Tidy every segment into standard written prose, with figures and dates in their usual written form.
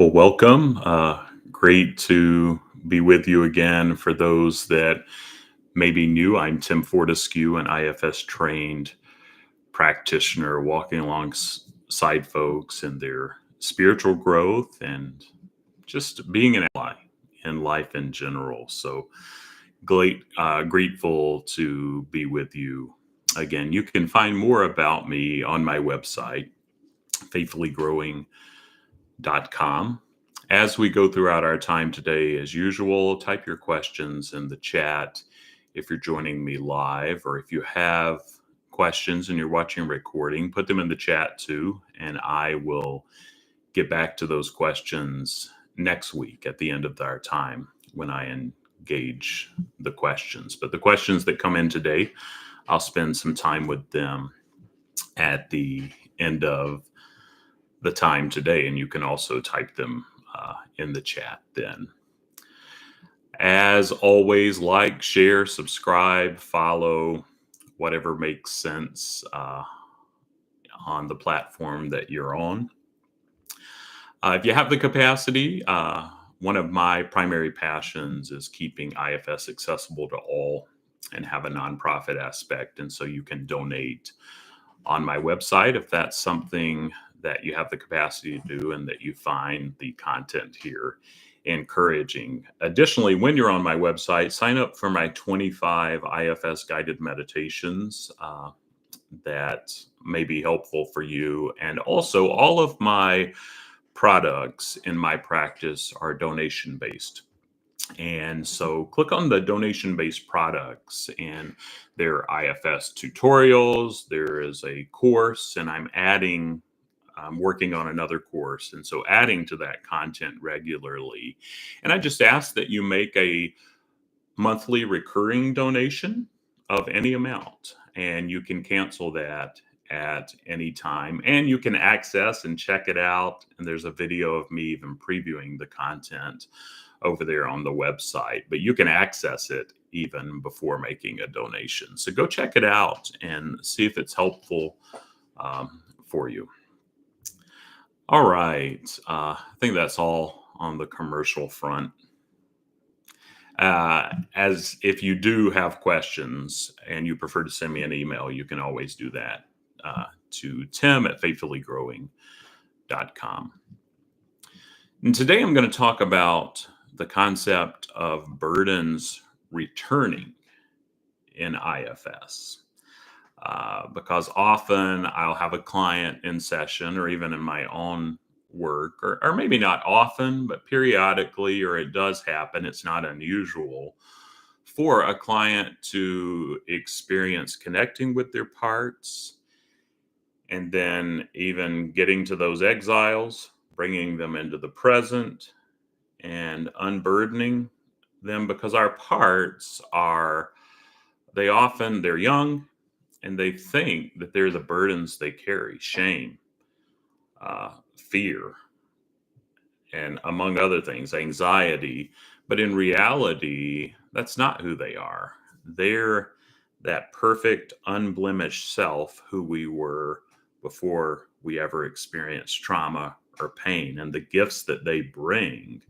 Well, welcome. Great to be with you again. For those that may be new, I'm Tim Fortescue, an IFS trained practitioner, walking alongside folks in their spiritual growth and just being an ally in life in general. So grateful to be with you again. You can find more about me on my website, faithfullygrowing.com. As we go throughout our time today, as usual, type your questions in the chat if you're joining me live, or if you have questions and you're watching a recording, put them in the chat too, and I will get back to those questions next week at the end of our time when I engage the questions. But the questions that come in today, I'll spend some time with them at the end of the time today, and you can also type them in the chat then. As always, like, share, subscribe, follow, whatever makes sense on the platform that you're on. If you have the capacity, one of my primary passions is keeping IFS accessible to all and have a nonprofit aspect. And so you can donate on my website if that's something that you have the capacity to do and that you find the content here encouraging. Additionally, when you're on my website, sign up for my 25 IFS guided meditations that may be helpful for you. And also, all of my products in my practice are donation based. And so click on the donation based products, and there are IFS tutorials. There is a course, and I'm working on another course. And so adding to that content regularly. And I just ask that you make a monthly recurring donation of any amount, and you can cancel that at any time, and you can access and check it out. And there's a video of me even previewing the content over there on the website, but you can access it even before making a donation. So go check it out and see if it's helpful for you. All right. I think that's all on the commercial front. As if you do have questions and you prefer to send me an email, you can always do that to tim@faithfullygrowing.com. And today I'm going to talk about the concept of burdens returning in IFS. Because often I'll have a client in session or even in my own work, or maybe not often, but periodically, or it does happen. It's not unusual for a client to experience connecting with their parts and then even getting to those exiles, bringing them into the present and unburdening them, because our parts they're young, and they think that they're the burdens they carry: shame, fear, and among other things, anxiety. But in reality, that's not who they are. They're that perfect, unblemished self who we were before we ever experienced trauma or pain. And the gifts that they bring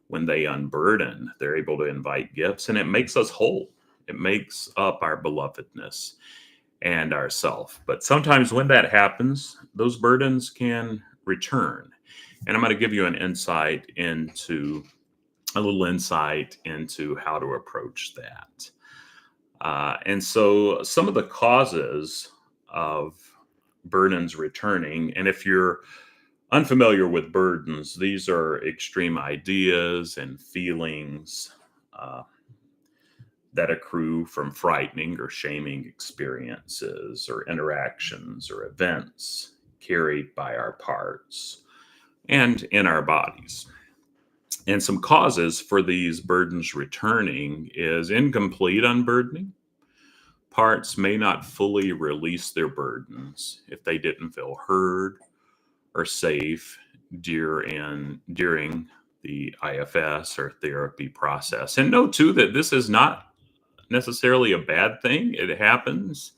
when they unburden, they're able to invite gifts, and it makes us whole. It makes up our belovedness and ourself. But sometimes when that happens, those burdens can return. And I'm going to give you a little insight into how to approach that. And so some of the causes of burdens returning, and if you're unfamiliar with burdens, these are extreme ideas and feelings that accrue from frightening or shaming experiences or interactions or events carried by our parts and in our bodies. And some causes for these burdens returning is incomplete unburdening. Parts may not fully release their burdens if they didn't feel heard or safe during the IFS or therapy process. And know too that this is not necessarily a bad thing. It happens,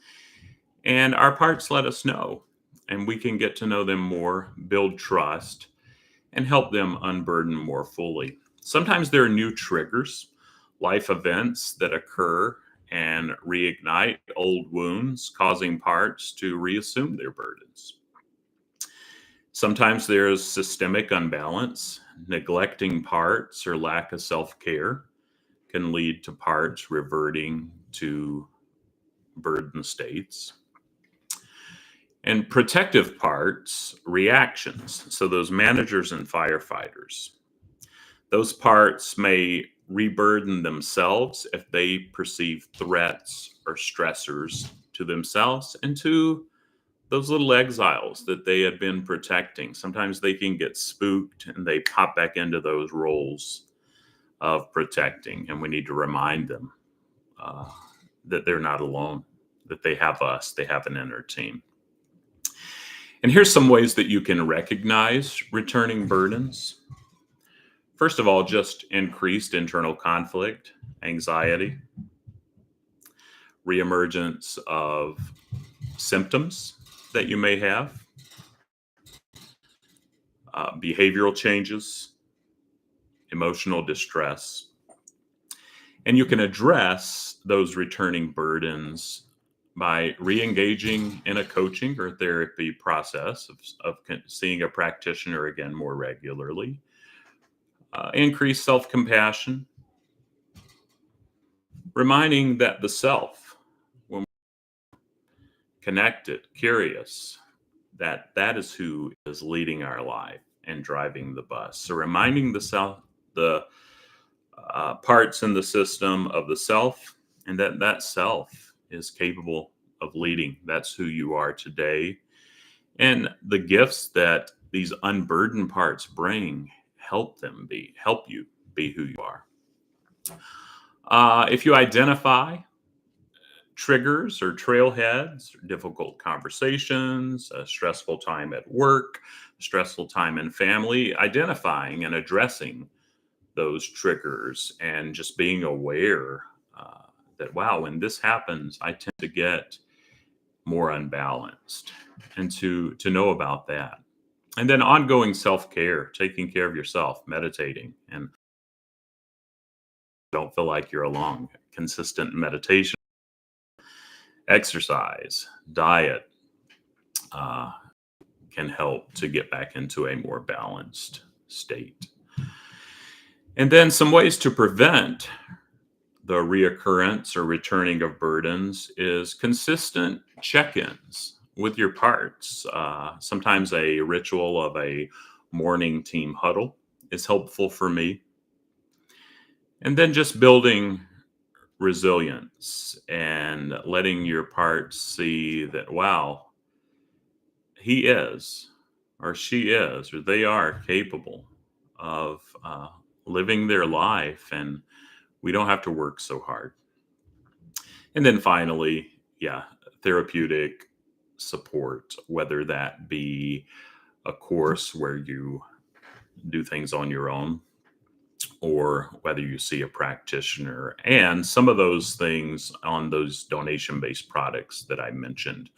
and our parts let us know, and we can get to know them more, build trust, and help them unburden more fully. Sometimes there are new triggers, life events that occur and reignite old wounds, causing parts to reassume their burdens. Sometimes there's systemic unbalance, neglecting parts or lack of self care can lead to parts reverting to burden states. And protective parts, reactions. So, those managers and firefighters, those parts may reburden themselves if they perceive threats or stressors to themselves and to those little exiles that they had been protecting. Sometimes they can get spooked and they pop back into those roles of protecting. And we need to remind them uh, that they're not alone, that they have us, they have an inner team. And here's some ways that you can recognize returning burdens. First of all, just increased internal conflict, anxiety, reemergence of symptoms that you may have, behavioral changes, emotional distress. And you can address those returning burdens by re-engaging in a coaching or therapy process of seeing a practitioner again more regularly. Increase self-compassion, reminding that the self, when connected, curious, that is who is leading our life and driving the bus. So reminding the self, the parts in the system of the self, and that self is capable of leading. That's who you are today, and the gifts that these unburdened parts bring help you be who you are. If you identify triggers or trailheads, difficult conversations, a stressful time at work, stressful time in family, identifying and addressing those triggers and just being aware that, wow, when this happens, I tend to get more unbalanced, and to know about that. And then ongoing self-care, taking care of yourself, meditating, and don't feel like you're alone. Consistent meditation, exercise, diet uh, can help to get back into a more balanced state. And then some ways to prevent the reoccurrence or returning of burdens is consistent check-ins with your parts. Sometimes a ritual of a morning team huddle is helpful for me. And then just building resilience and letting your parts see that, wow, he is, or she is, or they are capable of living their life, and we don't have to work so hard. And then finally, yeah, therapeutic support, whether that be a course where you do things on your own or whether you see a practitioner. And some of those things on those donation based products that I mentioned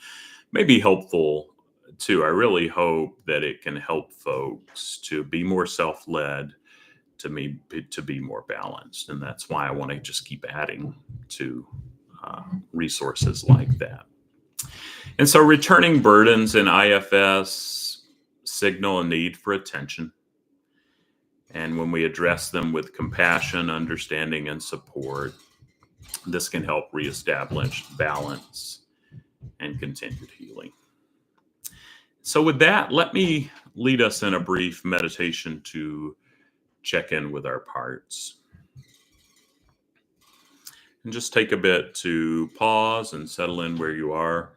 may be helpful too. I really hope that it can help folks to be more self led, to be more balanced. And that's why I want to just keep adding to resources like that. And so returning burdens in IFS signal a need for attention. And when we address them with compassion, understanding, and support, this can help reestablish balance and continued healing. So, with that, let me lead us in a brief meditation to check in with our parts. And just take a bit to pause and settle in where you are.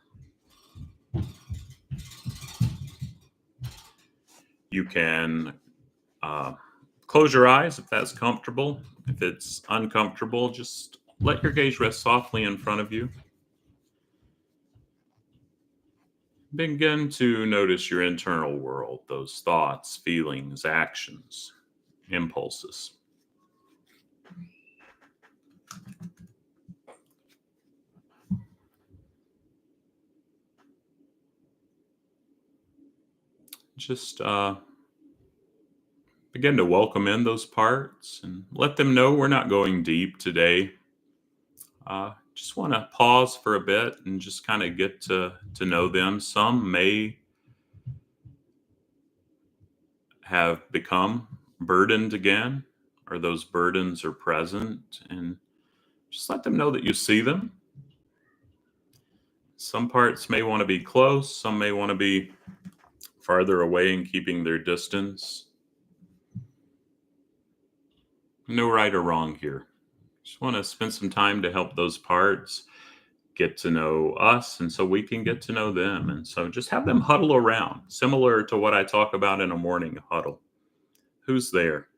You can close your eyes if that's comfortable. If it's uncomfortable, just let your gaze rest softly in front of you. Begin to notice your internal world, those thoughts, feelings, actions, impulses. Just Again, to welcome in those parts and let them know we're not going deep today. Just want to pause for a bit and just kind of get to know them. Some may have become burdened again, or those burdens are present, and just let them know that you see them. Some parts may want to be close, some may want to be farther away and keeping their distance. No right or wrong here. Just want to spend some time to help those parts get to know us, and so we can get to know them. And so just have them huddle around, similar to what I talk about in a morning huddle. Who's there?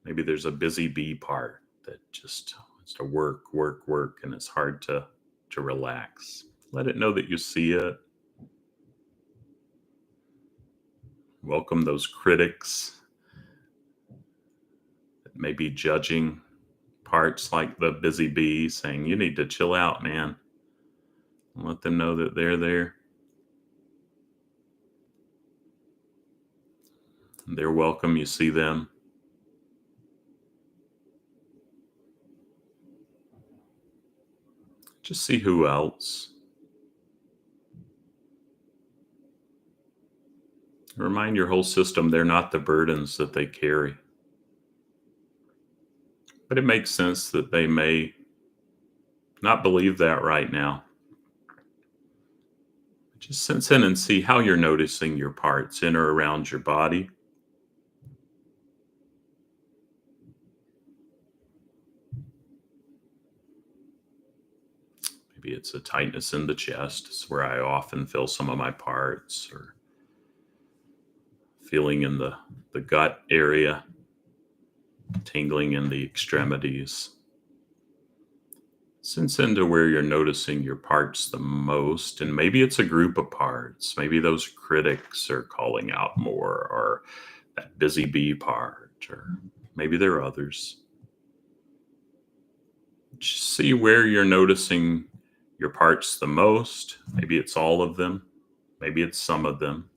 Maybe there's a busy bee part that just wants to work, work, work, and it's hard to relax. Let it know that you see it. Welcome those critics that may be judging parts like the busy bee, saying, you need to chill out, man. Let them know that they're there. They're welcome. You see them. Just see who else. Remind your whole system they're not the burdens that they carry. But it makes sense that they may not believe that right now. Just sense in and see how you're noticing your parts in or around your body. Maybe it's a tightness in the chest. It's where I often feel some of my parts, or feeling in the gut area, tingling in the extremities. Sense into where you're noticing your parts the most, and maybe it's a group of parts. Maybe those critics are calling out more, or that busy bee part, or maybe there are others. Just see where you're noticing your parts the most. Maybe it's all of them. Maybe it's some of them.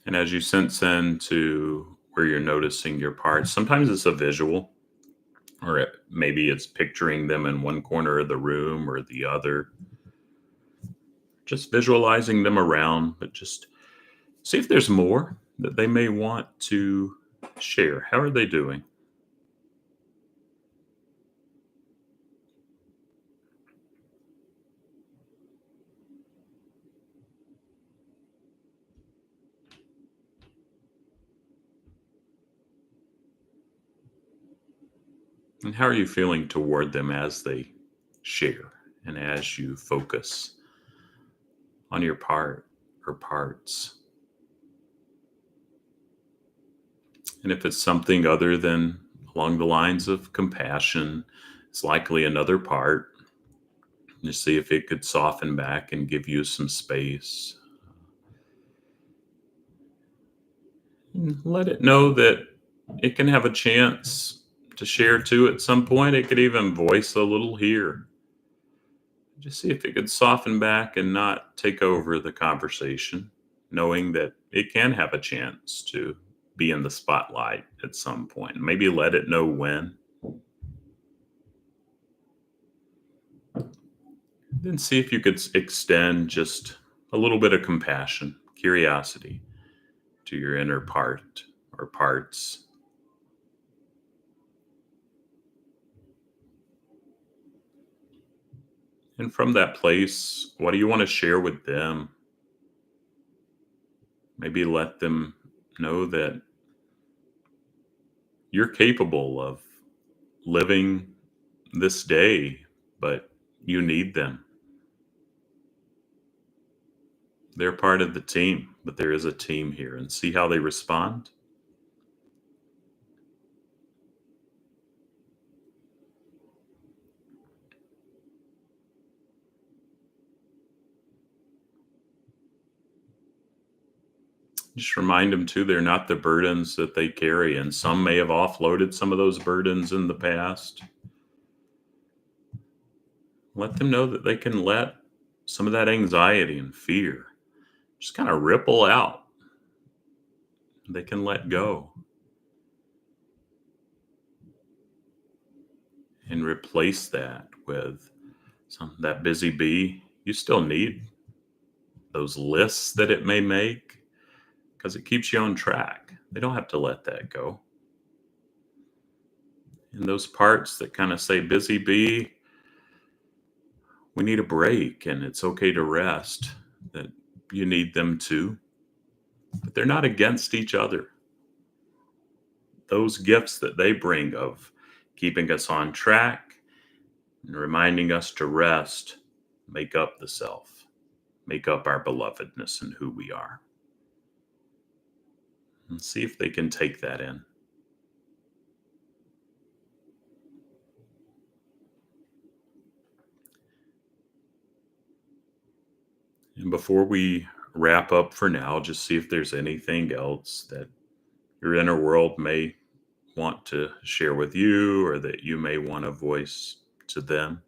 And as you sense into where you're noticing your parts, sometimes it's a visual, or maybe it's picturing them in one corner of the room or the other. Just visualizing them around, but just see if there's more that they may want to share. How are they doing? And how are you feeling toward them as they share and as you focus on your part or parts? And if it's something other than along the lines of compassion, it's likely another part. Just see if it could soften back and give you some space. And let it know that it can have a chance to share too at some point. It could even voice a little here. Just see if it could soften back and not take over the conversation, knowing that it can have a chance to be in the spotlight at some point. Maybe let it know when. Then see if you could extend just a little bit of compassion, curiosity to your inner part or parts. And from that place, what do you want to share with them? Maybe let them know that you're capable of living this day, but you need them. They're part of the team, but there is a team here, and see how they respond. Just remind them too, they're not the burdens that they carry, and some may have offloaded some of those burdens in the past. Let them know that they can let some of that anxiety and fear just kind of ripple out. They can let go and replace that with that busy bee. You still need those lists that it may make because it keeps you on track. They don't have to let that go. And those parts that kind of say busy bee, we need a break and it's okay to rest, that you need them too, but they're not against each other. Those gifts that they bring of keeping us on track and reminding us to rest make up the self, make up our belovedness and who we are. And see if they can take that in. And before we wrap up for now, just see if there's anything else that your inner world may want to share with you or that you may want to voice to them.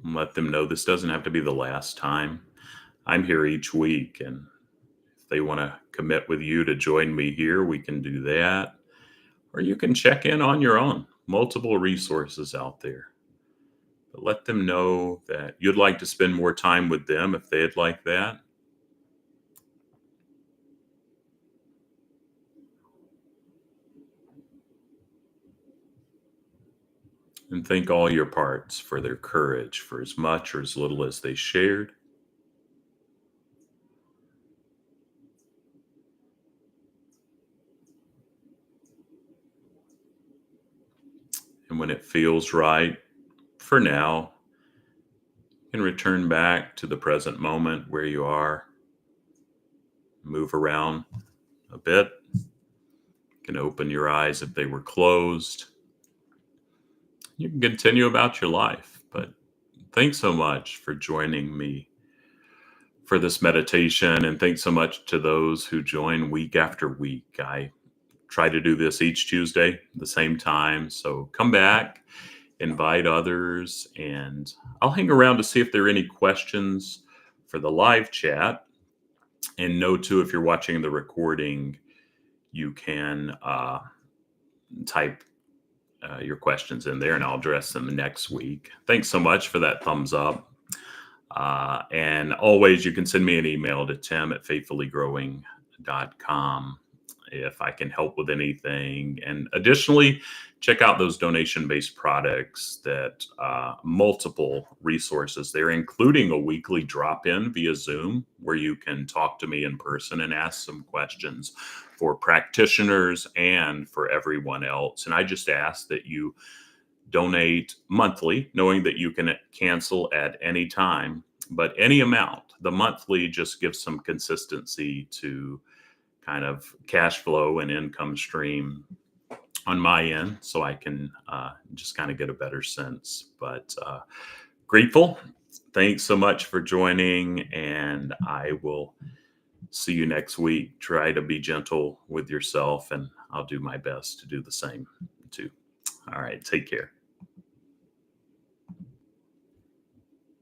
And let them know this doesn't have to be the last time. I'm here each week, and if they want to commit with you to join me here, we can do that. Or you can check in on your own. Multiple resources out there. But let them know that you'd like to spend more time with them if they'd like that. And thank all your parts for their courage, for as much or as little as they shared. And when it feels right, for now, you can return back to the present moment where you are. Move around a bit. You can open your eyes if they were closed. You can continue about your life. But thanks so much for joining me for this meditation. And thanks so much to those who join week after week. I try to do this each Tuesday, the same time. So come back, invite others, and I'll hang around to see if there are any questions for the live chat. And know too, if you're watching the recording, you can type your questions in there and I'll address them next week. Thanks so much for that thumbs up. And always, you can send me an email to tim@faithfullygrowing.com if I can help with anything. And additionally, check out those donation-based products that multiple resources there, including a weekly drop-in via Zoom where you can talk to me in person and ask some questions for practitioners and for everyone else. And I just ask that you donate monthly, knowing that you can cancel at any time, but any amount. The monthly just gives some consistency to kind of cash flow and income stream on my end, so I can just kind of get a better sense. But grateful. Thanks so much for joining, and I will see you next week. Try to be gentle with yourself, and I'll do my best to do the same too. All right, take care.